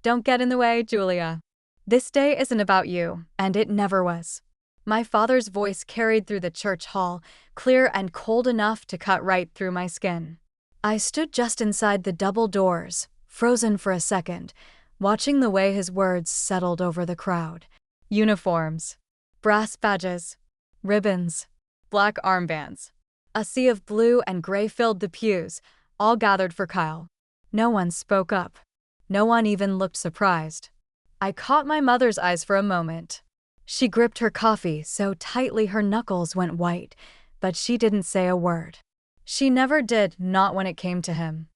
Don't get in the way, Julia. This day isn't about you, and it never was. My father's voice carried through the church hall, clear and cold enough to cut right through my skin. I stood just inside the double doors, frozen for a second, watching the way his words settled over the crowd. Uniforms, brass badges, ribbons, black armbands. A sea of blue and gray filled the pews, all gathered for Kyle. No one spoke up. No one even looked surprised. I caught my mother's eyes for a moment. She gripped her coffee so tightly her knuckles went white, but she didn't say a word. She never did, not when it came to him.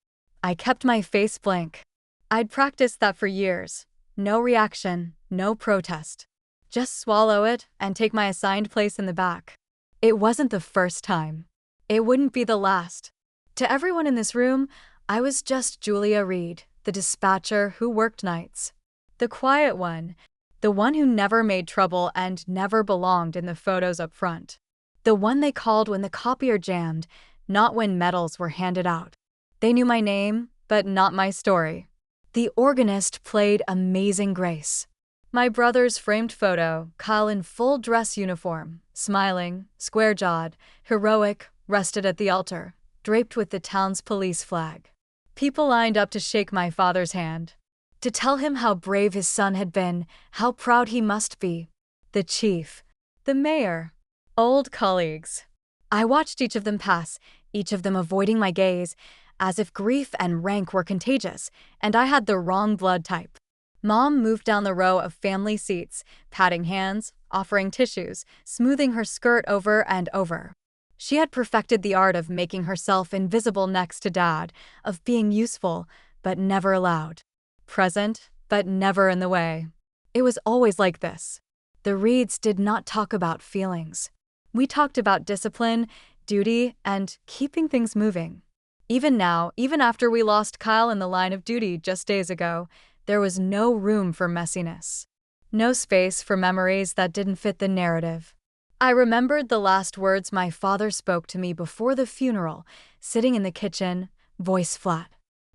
I kept my face blank. I'd practiced that for years. No reaction, no protest. Just swallow it and take my assigned place in the back. It wasn't the first time. It wouldn't be the last. To everyone in this room, I was just Julia Reid, the dispatcher who worked nights. The quiet one, the one who never made trouble and never belonged in the photos up front. The one they called when the copier jammed, not when medals were handed out. They knew my name, but not my story. The organist played Amazing Grace. My brother's framed photo, Kyle in full dress uniform, smiling, square-jawed, heroic, rested at the altar, draped with the town's police flag. People lined up to shake my father's hand, to tell him how brave his son had been, how proud he must be. The chief, the mayor, old colleagues. I watched each of them pass, each of them avoiding my gaze, as if grief and rank were contagious, and I had the wrong blood type. Mom moved down the row of family seats, patting hands, offering tissues, smoothing her skirt over and over. She had perfected the art of making herself invisible next to Dad, of being useful, but never loud. Present, but never in the way. It was always like this. The Reids did not talk about feelings. We talked about discipline, duty, and keeping things moving. Even now, even after we lost Kyle in the line of duty just days ago, there was no room for messiness. No space for memories that didn't fit the narrative. I remembered the last words my father spoke to me before the funeral, sitting in the kitchen, voice flat.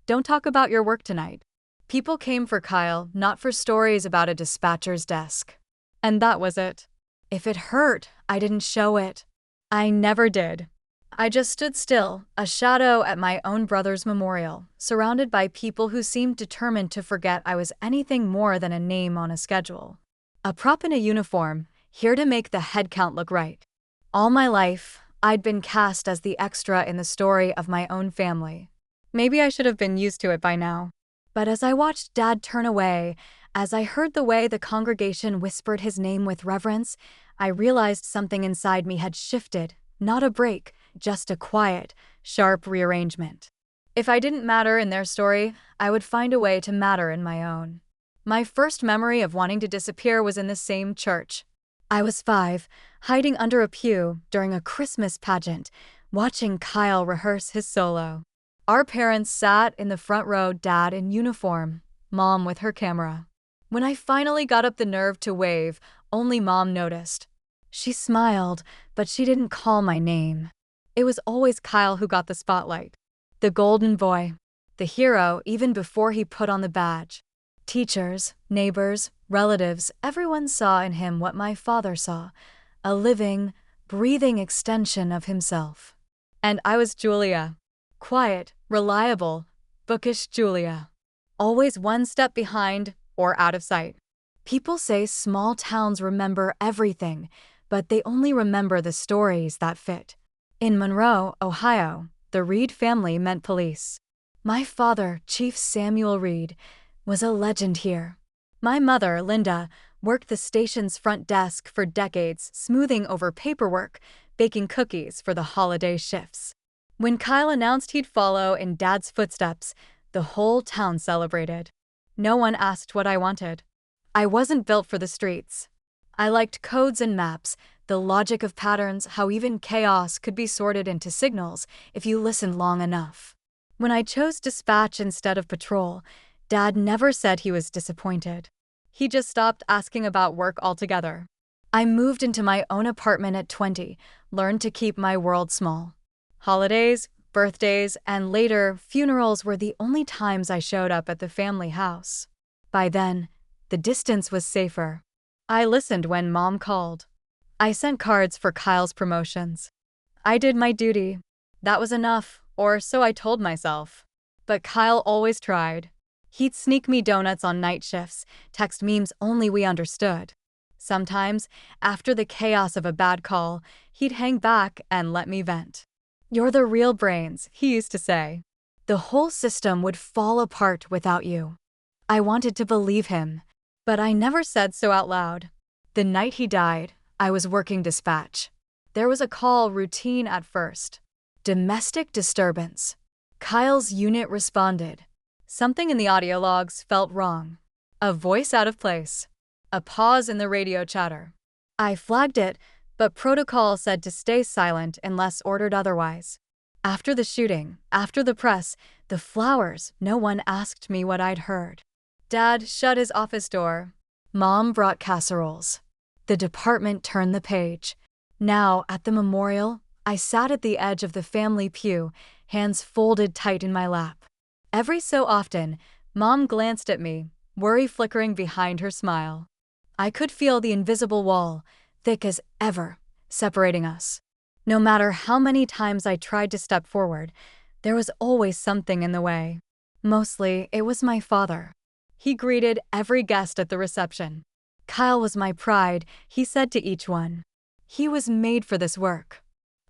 Don't talk about your work tonight. People came for Kyle, not for stories about a dispatcher's desk. And that was it. If it hurt, I didn't show it. I never did. I just stood still, a shadow at my own brother's memorial, surrounded by people who seemed determined to forget I was anything more than a name on a schedule. A prop in a uniform, here to make the head count look right. All my life, I'd been cast as the extra in the story of my own family. Maybe I should have been used to it by now. But as I watched Dad turn away, as I heard the way the congregation whispered his name with reverence, I realized something inside me had shifted, not a break, just a quiet, sharp rearrangement. If I didn't matter in their story, I would find a way to matter in my own. My first memory of wanting to disappear was in the same church. I was 5, hiding under a pew during a Christmas pageant, watching Kyle rehearse his solo. Our parents sat in the front row, Dad in uniform, Mom with her camera. When I finally got up the nerve to wave, only Mom noticed. She smiled, but she didn't call my name. It was always Kyle who got the spotlight. The golden boy. The hero even before he put on the badge. Teachers, neighbors, relatives, everyone saw in him what my father saw, a living, breathing extension of himself. And I was Julia. Quiet, reliable, bookish Julia. Always one step behind or out of sight. People say small towns remember everything, but they only remember the stories that fit. In Monroe, Ohio, the Reid family meant police. My father, Chief Samuel Reid, was a legend here. My mother, Linda, worked the station's front desk for decades, smoothing over paperwork, baking cookies for the holiday shifts. When Kyle announced he'd follow in Dad's footsteps, the whole town celebrated. No one asked what I wanted. I wasn't built for the streets. I liked codes and maps, the logic of patterns, how even chaos could be sorted into signals if you listened long enough. When I chose dispatch instead of patrol, Dad never said he was disappointed. He just stopped asking about work altogether. I moved into my own apartment at 20, learned to keep my world small. Holidays, birthdays, and later, funerals were the only times I showed up at the family house. By then, the distance was safer. I listened when Mom called. I sent cards for Kyle's promotions. I did my duty. That was enough, or so I told myself. But Kyle always tried. He'd sneak me donuts on night shifts, text memes only we understood. Sometimes, after the chaos of a bad call, he'd hang back and let me vent. "You're the real brains," he used to say. "The whole system would fall apart without you." I wanted to believe him, but I never said so out loud. The night he died, I was working dispatch. There was a call routine at first. Domestic disturbance. Kyle's unit responded. Something in the audio logs felt wrong. A voice out of place. A pause in the radio chatter. I flagged it, but protocol said to stay silent unless ordered otherwise. After the shooting, after the press, the flowers, no one asked me what I'd heard. Dad shut his office door. Mom brought casseroles. The department turned the page. Now, at the memorial, I sat at the edge of the family pew, hands folded tight in my lap. Every so often, Mom glanced at me, worry flickering behind her smile. I could feel the invisible wall, thick as ever, separating us. No matter how many times I tried to step forward, there was always something in the way. Mostly, it was my father. He greeted every guest at the reception. "Kyle was my pride," he said to each one. "He was made for this work."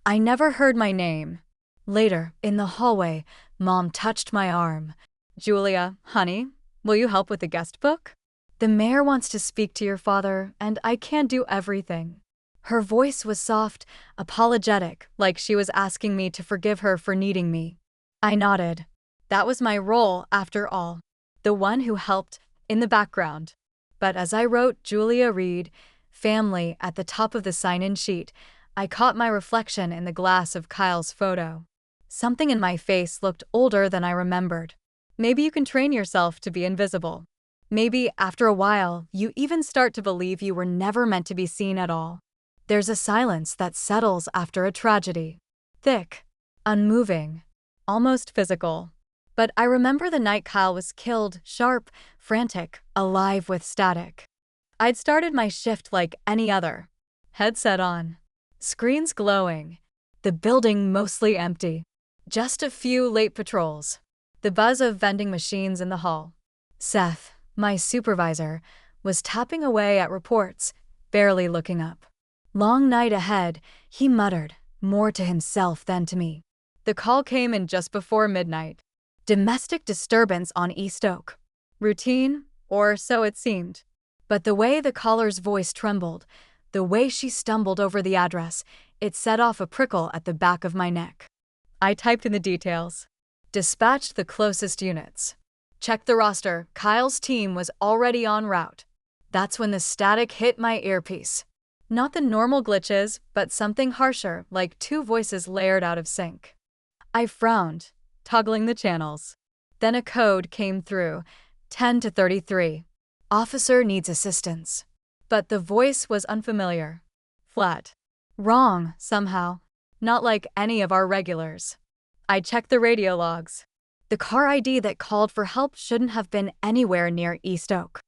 I never heard my name. Later, in the hallway, Mom touched my arm. "Julia, honey, will you help with the guest book? The mayor wants to speak to your father, and I can't do everything." Her voice was soft, apologetic, like she was asking me to forgive her for needing me. I nodded. That was my role, after all. The one who helped, in the background. But as I wrote Julia Reid, family, at the top of the sign-in sheet, I caught my reflection in the glass of Kyle's photo. Something in my face looked older than I remembered. Maybe you can train yourself to be invisible. Maybe, after a while, you even start to believe you were never meant to be seen at all. There's a silence that settles after a tragedy. Thick, unmoving, almost physical. But I remember the night Kyle was killed, sharp, frantic, alive with static. I'd started my shift like any other. Headset on. Screens glowing. The building mostly empty. Just a few late patrols. The buzz of vending machines in the hall. Seth, my supervisor, was tapping away at reports, barely looking up. Long night ahead, he muttered, more to himself than to me. The call came in just before midnight. Domestic disturbance on East Oak. Routine, or so it seemed. But the way the caller's voice trembled, the way she stumbled over the address, it set off a prickle at the back of my neck. I typed in the details. Dispatched the closest units. Checked the roster. Kyle's team was already en route. That's when the static hit my earpiece. Not the normal glitches, but something harsher, like two voices layered out of sync. I frowned, toggling the channels. Then a code came through, 10 to 33. Officer needs assistance. But the voice was unfamiliar. Flat. Wrong, somehow. Not like any of our regulars. I checked the radio logs. The car ID that called for help shouldn't have been anywhere near East Oak.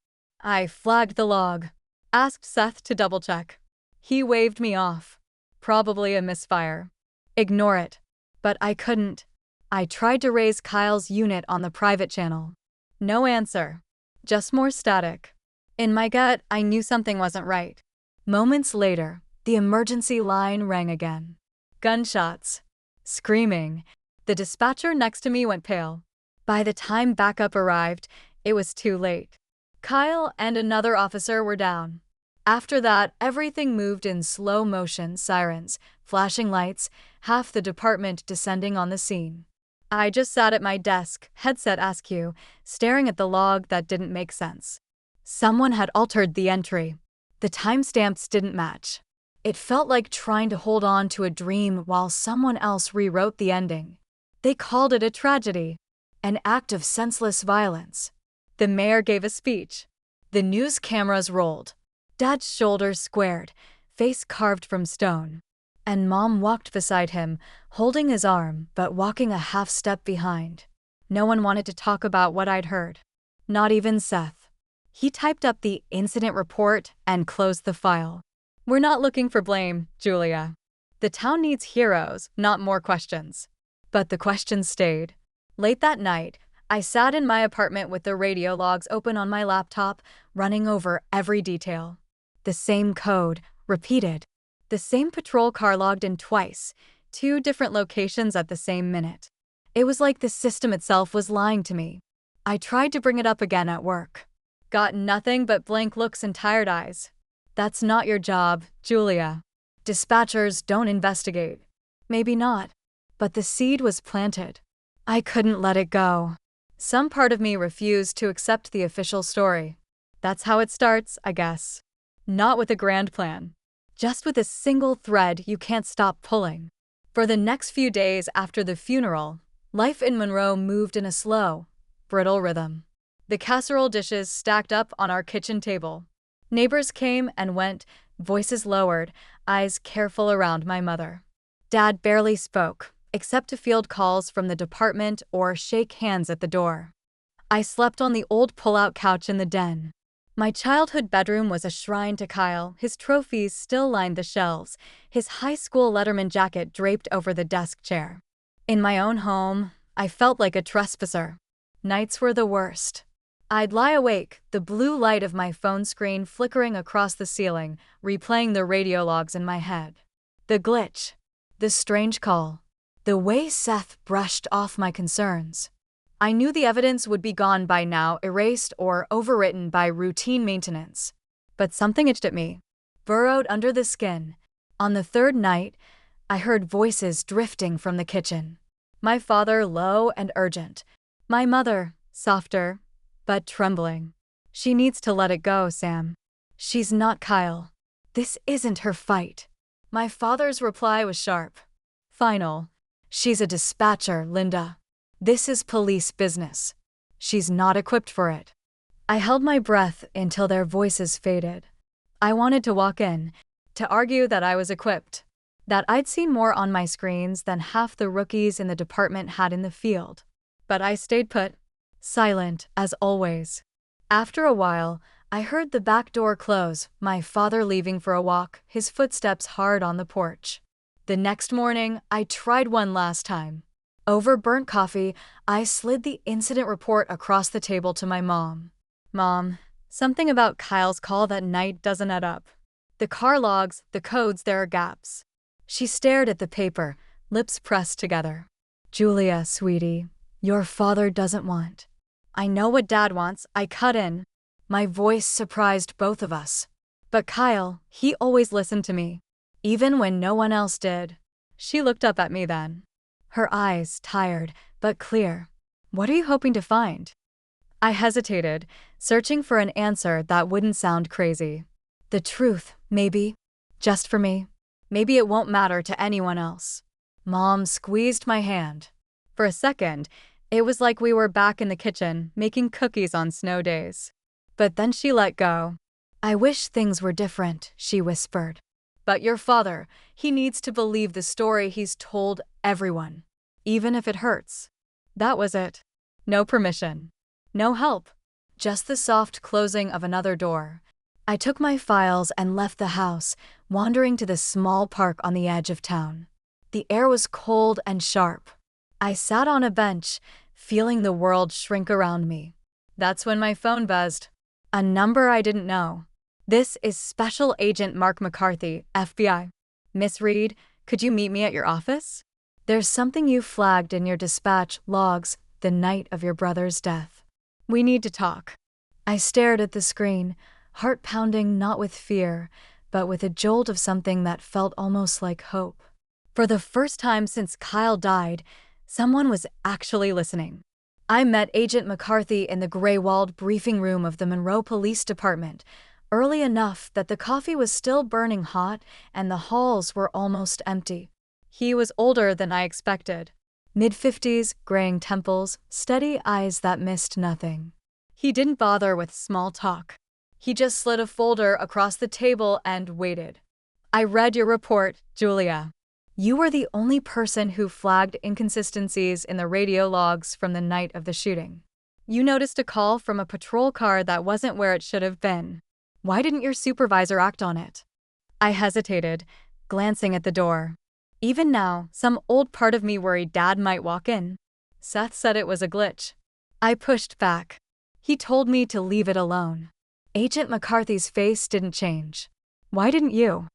I flagged the log. Asked Seth to double-check. He waved me off. Probably a misfire. Ignore it. But I couldn't. I tried to raise Kyle's unit on the private channel. No answer. Just more static. In my gut, I knew something wasn't right. Moments later, the emergency line rang again. Gunshots. Screaming. The dispatcher next to me went pale. By the time backup arrived, it was too late. Kyle and another officer were down. After that, everything moved in slow motion, sirens, flashing lights, half the department descending on the scene. I just sat at my desk, headset askew, staring at the log that didn't make sense. Someone had altered the entry. The timestamps didn't match. It felt like trying to hold on to a dream while someone else rewrote the ending. They called it a tragedy, an act of senseless violence. The mayor gave a speech. The news cameras rolled. Dad's shoulders squared, face carved from stone. And Mom walked beside him, holding his arm but walking a half step behind. No one wanted to talk about what I'd heard. Not even Seth. He typed up the incident report and closed the file. We're not looking for blame, Julia. The town needs heroes, not more questions. But the questions stayed. Late that night, I sat in my apartment with the radio logs open on my laptop, running over every detail. The same code, repeated. The same patrol car logged in twice, 2 different locations at the same minute. It was like the system itself was lying to me. I tried to bring it up again at work. Got nothing but blank looks and tired eyes. That's not your job, Julia. Dispatchers don't investigate. Maybe not. But the seed was planted. I couldn't let it go. Some part of me refused to accept the official story. That's how it starts, I guess. Not with a grand plan. Just with a single thread you can't stop pulling. For the next few days after the funeral, life in Monroe moved in a slow, brittle rhythm. The casserole dishes stacked up on our kitchen table. Neighbors came and went, voices lowered, eyes careful around my mother. Dad barely spoke, except to field calls from the department or shake hands at the door. I slept on the old pull-out couch in the den. My childhood bedroom was a shrine to Kyle. His trophies still lined the shelves, his high school Letterman jacket draped over the desk chair. In my own home, I felt like a trespasser. Nights were the worst. I'd lie awake, the blue light of my phone screen flickering across the ceiling, replaying the radio logs in my head. The glitch. The strange call. The way Seth brushed off my concerns. I knew the evidence would be gone by now, erased or overwritten by routine maintenance. But something itched at me, burrowed under the skin. On the third night, I heard voices drifting from the kitchen. My father low and urgent. My mother softer, but trembling. She needs to let it go, Sam. She's not Kyle. This isn't her fight. My father's reply was sharp. Final. She's a dispatcher, Linda. This is police business. She's not equipped for it. I held my breath until their voices faded. I wanted to walk in, to argue that I was equipped, that I'd seen more on my screens than half the rookies in the department had in the field. But I stayed put, silent as always. After a while, I heard the back door close, my father leaving for a walk, his footsteps hard on the porch. The next morning, I tried one last time. Over burnt coffee, I slid the incident report across the table to my mom. Mom, something about Kyle's call that night doesn't add up. The car logs, the codes, there are gaps. She stared at the paper, lips pressed together. Julia, sweetie, your father doesn't want. I know what Dad wants, I cut in. My voice surprised both of us. But Kyle, he always listened to me, even when no one else did. She looked up at me then. Her eyes tired, but clear. What are you hoping to find? I hesitated, searching for an answer that wouldn't sound crazy. The truth, maybe. Just for me. Maybe it won't matter to anyone else. Mom squeezed my hand. For a second, it was like we were back in the kitchen, making cookies on snow days. But then she let go. I wish things were different, she whispered. But your father, he needs to believe the story he's told everyone, even if it hurts. That was it. No permission. No help. Just the soft closing of another door. I took my files and left the house, wandering to the small park on the edge of town. The air was cold and sharp. I sat on a bench, feeling the world shrink around me. That's when my phone buzzed. A number I didn't know. This is Special Agent Mark McCarthy, FBI. Miss Reid, could you meet me at your office? There's something you flagged in your dispatch logs the night of your brother's death. We need to talk. I stared at the screen, heart pounding not with fear, but with a jolt of something that felt almost like hope. For the first time since Kyle died, someone was actually listening. I met Agent McCarthy in the gray-walled briefing room of the Monroe Police Department, early enough that the coffee was still burning hot and the halls were almost empty. He was older than I expected. Mid-50s, graying temples, steady eyes that missed nothing. He didn't bother with small talk. He just slid a folder across the table and waited. I read your report, Julia. You were the only person who flagged inconsistencies in the radio logs from the night of the shooting. You noticed a call from a patrol car that wasn't where it should have been. Why didn't your supervisor act on it? I hesitated, glancing at the door. Even now, some old part of me worried Dad might walk in. Seth said it was a glitch. I pushed back. He told me to leave it alone. Agent McCarthy's face didn't change. Why didn't you?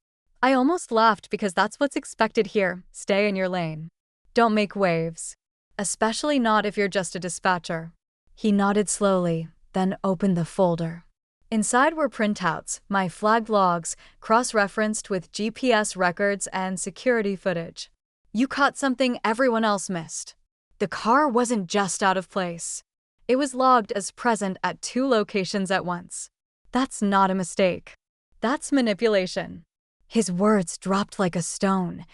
I almost laughed because that's what's expected here. Stay in your lane. Don't make waves. Especially not if you're just a dispatcher. He nodded slowly, then opened the folder. Inside were printouts, my flagged logs, cross-referenced with GPS records and security footage. You caught something everyone else missed. The car wasn't just out of place. It was logged as present at 2 locations at once. That's not a mistake. That's manipulation. His words dropped like a stone.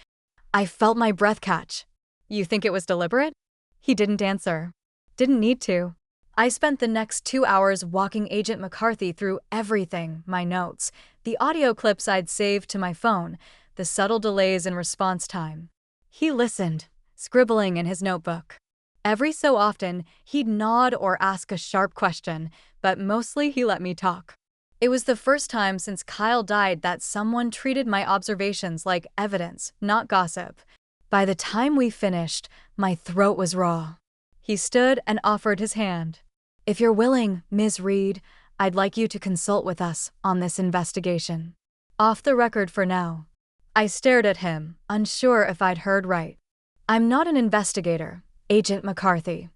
I felt my breath catch. You think it was deliberate? He didn't answer. Didn't need to. I spent the next 2 hours walking Agent McCarthy through everything, my notes, the audio clips I'd saved to my phone, the subtle delays in response time. He listened, scribbling in his notebook. Every so often, he'd nod or ask a sharp question, but mostly he let me talk. It was the first time since Kyle died that someone treated my observations like evidence, not gossip. By the time we finished, my throat was raw. He stood and offered his hand. If you're willing, Ms. Reid, I'd like you to consult with us on this investigation. Off the record for now. I stared at him, unsure if I'd heard right. I'm not an investigator, Agent McCarthy.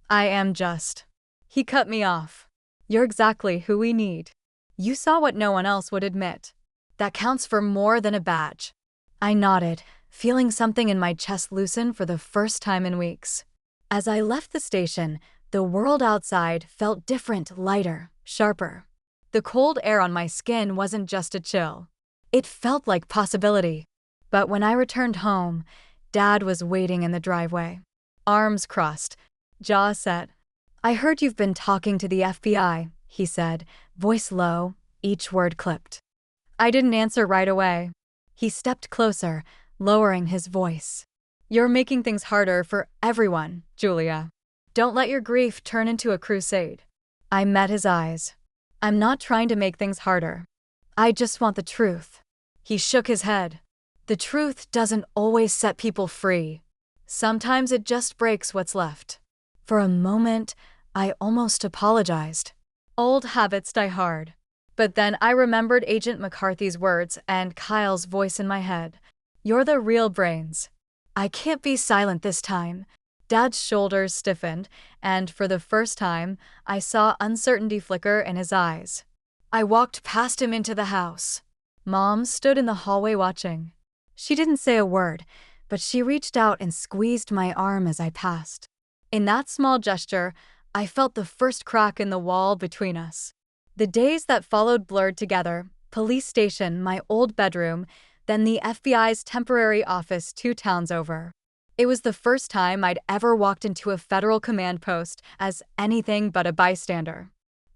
I am just. He cut me off. You're exactly who we need. You saw what no one else would admit. That counts for more than a badge. I nodded, feeling something in my chest loosen for the first time in weeks. As I left the station, the world outside felt different, lighter, sharper. The cold air on my skin wasn't just a chill. It felt like possibility. But when I returned home, Dad was waiting in the driveway. Arms crossed, jaw set. I heard you've been talking to the FBI, he said, voice low, each word clipped. I didn't answer right away. He stepped closer, lowering his voice. You're making things harder for everyone, Julia. Don't let your grief turn into a crusade. I met his eyes. I'm not trying to make things harder. I just want the truth. He shook his head. The truth doesn't always set people free. Sometimes it just breaks what's left. For a moment, I almost apologized. Old habits die hard. But then I remembered Agent McCarthy's words and Kyle's voice in my head. You're the real brains. I can't be silent this time. Dad's shoulders stiffened, and for the first time, I saw uncertainty flicker in his eyes. I walked past him into the house. Mom stood in the hallway watching. She didn't say a word, but she reached out and squeezed my arm as I passed. In that small gesture, I felt the first crack in the wall between us. The days that followed blurred together, police station, my old bedroom, then the FBI's temporary office 2 towns over. It was the first time I'd ever walked into a federal command post as anything but a bystander.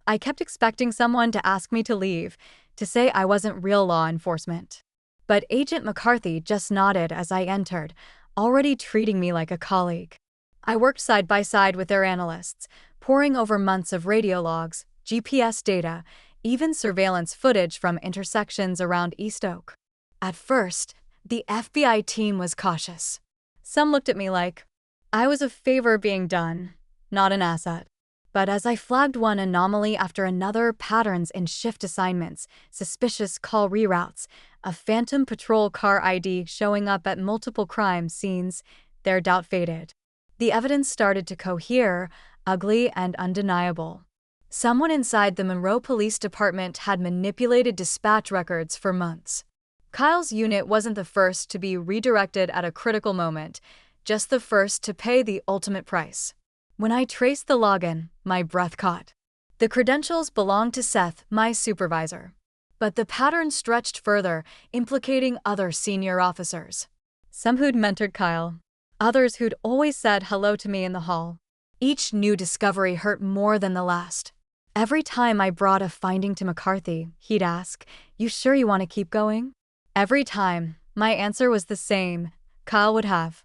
I kept expecting someone to ask me to leave, to say I wasn't real law enforcement. But Agent McCarthy just nodded as I entered, already treating me like a colleague. I worked side by side with their analysts, poring over months of radio logs, GPS data, even surveillance footage from intersections around East Oak. At first, the FBI team was cautious. Some looked at me like I was a favor being done, not an asset. But as I flagged one anomaly after another, patterns in shift assignments, suspicious call reroutes, a phantom patrol car ID showing up at multiple crime scenes, their doubt faded. The evidence started to cohere, ugly and undeniable. Someone inside the Monroe Police Department had manipulated dispatch records for months. Kyle's unit wasn't the first to be redirected at a critical moment, just the first to pay the ultimate price. When I traced the login, my breath caught. The credentials belonged to Seth, my supervisor. But the pattern stretched further, implicating other senior officers. Some who'd mentored Kyle, others who'd always said hello to me in the hall. Each new discovery hurt more than the last. Every time I brought a finding to McCarthy, he'd ask, "You sure you want to keep going?" Every time, my answer was the same. Kyle would have.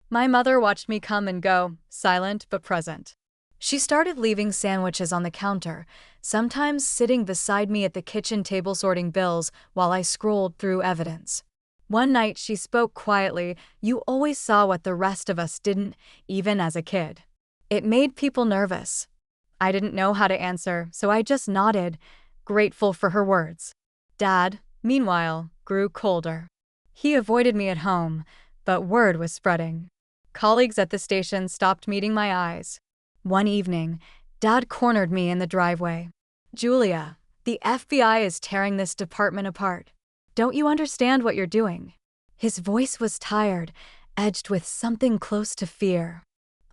My mother watched me come and go, silent but present. She started leaving sandwiches on the counter, sometimes sitting beside me at the kitchen table sorting bills while I scrolled through evidence. One night she spoke quietly. "You always saw what the rest of us didn't, even as a kid." It made people nervous. I didn't know how to answer, so I just nodded, grateful for her words. Dad, meanwhile, grew colder. He avoided me at home, but word was spreading. Colleagues at the station stopped meeting my eyes. One evening, Dad cornered me in the driveway. "Julia, the FBI is tearing this department apart. Don't you understand what you're doing?" His voice was tired, edged with something close to fear.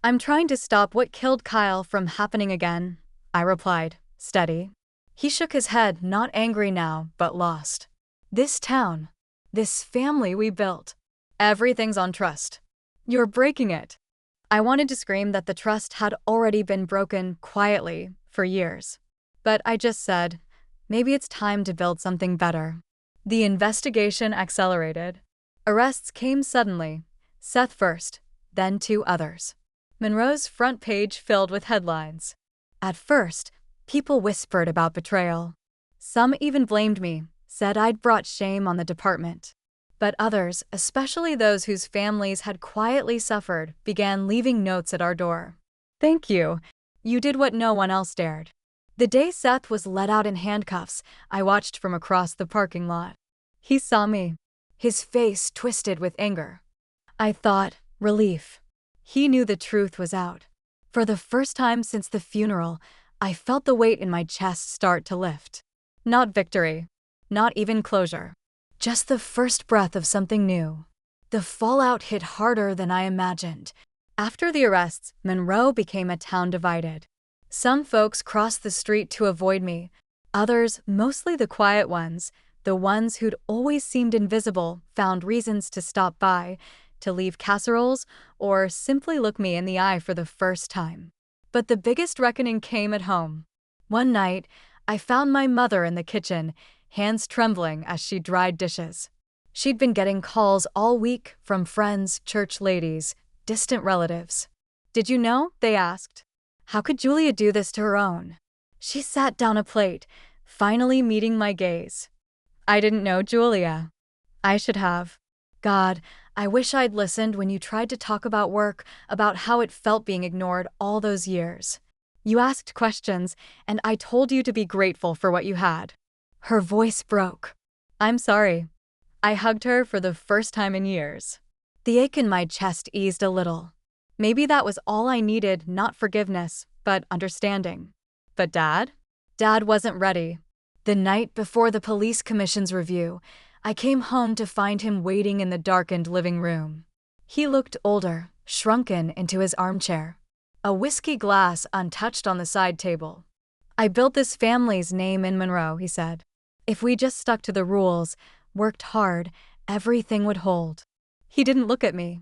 "I'm trying to stop what killed Kyle from happening again," I replied, steady. He shook his head, not angry now, but lost. "This town, this family we built, everything's on trust. You're breaking it." I wanted to scream that the trust had already been broken quietly for years. But I just said, maybe it's time to build something better. The investigation accelerated. Arrests came suddenly, Seth first, then 2 others. Monroe's front page filled with headlines. At first, people whispered about betrayal. Some even blamed me, said I'd brought shame on the department. But others, especially those whose families had quietly suffered, began leaving notes at our door. "Thank you. You did what no one else dared." The day Seth was let out in handcuffs, I watched from across the parking lot. He saw me, his face twisted with anger. I thought, relief. He knew the truth was out. For the first time since the funeral, I felt the weight in my chest start to lift. Not victory, not even closure. Just the first breath of something new. The fallout hit harder than I imagined. After the arrests, Monroe became a town divided. Some folks crossed the street to avoid me. Others, mostly the quiet ones, the ones who'd always seemed invisible, found reasons to stop by, to leave casseroles, or simply look me in the eye for the first time. But the biggest reckoning came at home. One night, I found my mother in the kitchen, hands trembling as she dried dishes. She'd been getting calls all week from friends, church ladies, distant relatives. "Did you know?" they asked. "How could Julia do this to her own?" She sat down a plate, finally meeting my gaze. "I didn't know Julia. I should have. God, I wish I'd listened when you tried to talk about work, about how it felt being ignored all those years. You asked questions, and I told you to be grateful for what you had." Her voice broke. "I'm sorry." I hugged her for the first time in years. The ache in my chest eased a little. Maybe that was all I needed, not forgiveness, but understanding. But Dad? Dad wasn't ready. The night before the police commission's review, I came home to find him waiting in the darkened living room. He looked older, shrunken into his armchair. A whiskey glass untouched on the side table. "I built this family's name in Monroe," he said. "If we just stuck to the rules, worked hard, everything would hold." He didn't look at me.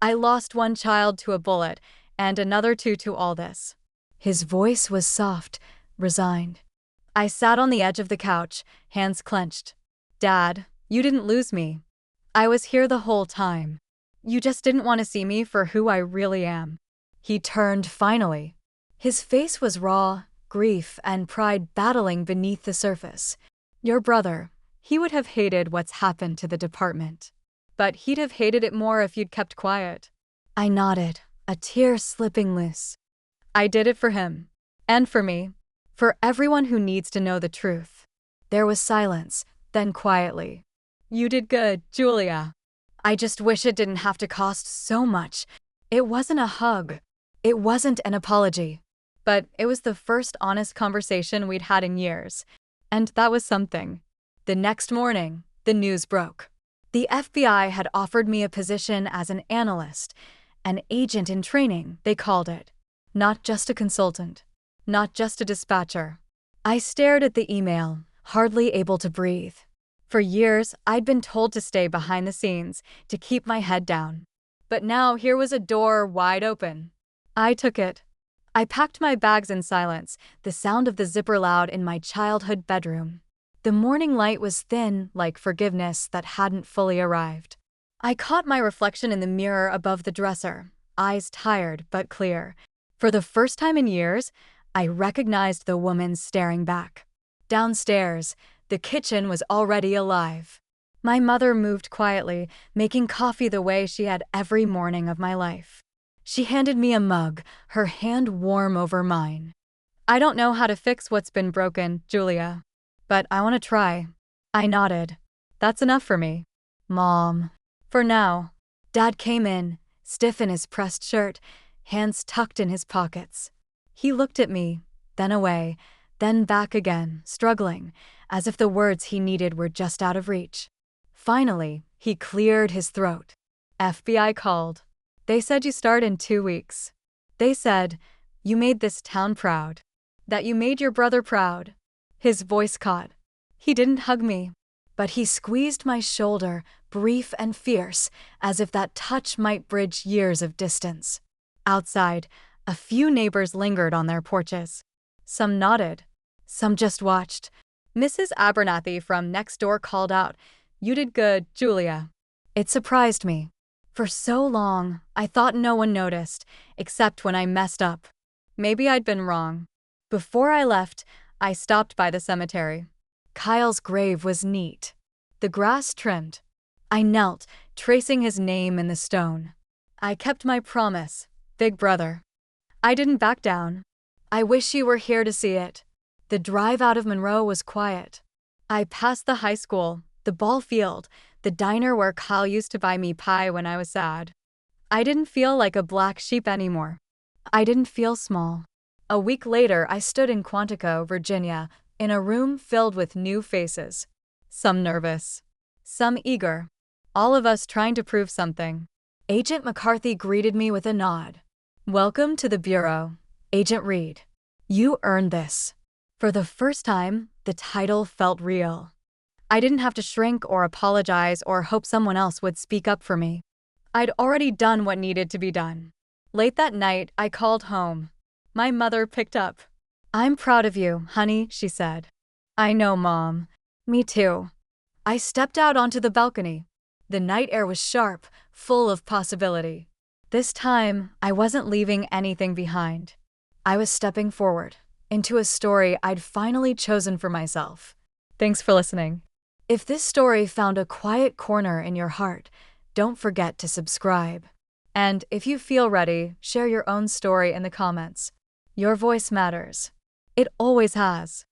"I lost one child to a bullet, and another two to all this." His voice was soft, resigned. I sat on the edge of the couch, hands clenched. "Dad, you didn't lose me. I was here the whole time. You just didn't want to see me for who I really am." He turned finally. His face was raw, grief and pride battling beneath the surface. "Your brother, he would have hated what's happened to the department. But he'd have hated it more if you'd kept quiet." I nodded, a tear slipping loose. "I did it for him. And for me. For everyone who needs to know the truth." There was silence, then quietly. "You did good, Julia. I just wish it didn't have to cost so much." It wasn't a hug. It wasn't an apology. But it was the first honest conversation we'd had in years. And that was something. The next morning, the news broke. The FBI had offered me a position as an analyst, an agent in training, they called it. Not just a consultant. Not just a dispatcher. I stared at the email, hardly able to breathe. For years, I'd been told to stay behind the scenes, to keep my head down. But now here was a door wide open. I took it. I packed my bags in silence, the sound of the zipper loud in my childhood bedroom. The morning light was thin, like forgiveness that hadn't fully arrived. I caught my reflection in the mirror above the dresser, eyes tired but clear. For the first time in years, I recognized the woman staring back. Downstairs, the kitchen was already alive. My mother moved quietly, making coffee the way she had every morning of my life. She handed me a mug, her hand warm over mine. I don't know how to fix what's been broken, Julia. But I want to try. I nodded. That's enough for me. Mom. For now. Dad came in, stiff in his pressed shirt, hands tucked in his pockets. He looked at me, then away, then back again, struggling, as if the words he needed were just out of reach. Finally, he cleared his throat. FBI called. They said you start in 2 weeks. They said, you made this town proud. That you made your brother proud. His voice caught. He didn't hug me, but he squeezed my shoulder, brief and fierce, as if that touch might bridge years of distance. Outside, a few neighbors lingered on their porches. Some nodded. Some just watched. Mrs. Abernathy from next door called out, "You did good, Julia." It surprised me. For so long, I thought no one noticed, except when I messed up. Maybe I'd been wrong. Before I left, I stopped by the cemetery. Kyle's grave was neat. The grass trimmed. I knelt, tracing his name in the stone. I kept my promise, Big Brother. I didn't back down. I wish you were here to see it. The drive out of Monroe was quiet. I passed the high school, the ball field, the diner where Kyle used to buy me pie when I was sad. I didn't feel like a black sheep anymore. I didn't feel small. A week later, I stood in Quantico, Virginia, in a room filled with new faces. Some nervous, some eager. All of us trying to prove something. Agent McCarthy greeted me with a nod. "Welcome to the Bureau, Agent Reid. You earned this." For the first time, the title felt real. I didn't have to shrink or apologize or hope someone else would speak up for me. I'd already done what needed to be done. Late that night, I called home. My mother picked up. "I'm proud of you, honey," she said. "I know, Mom. Me too." I stepped out onto the balcony. The night air was sharp, full of possibility. This time, I wasn't leaving anything behind. I was stepping forward, into a story I'd finally chosen for myself. Thanks for listening. If this story found a quiet corner in your heart, don't forget to subscribe. And if you feel ready, share your own story in the comments. Your voice matters. It always has.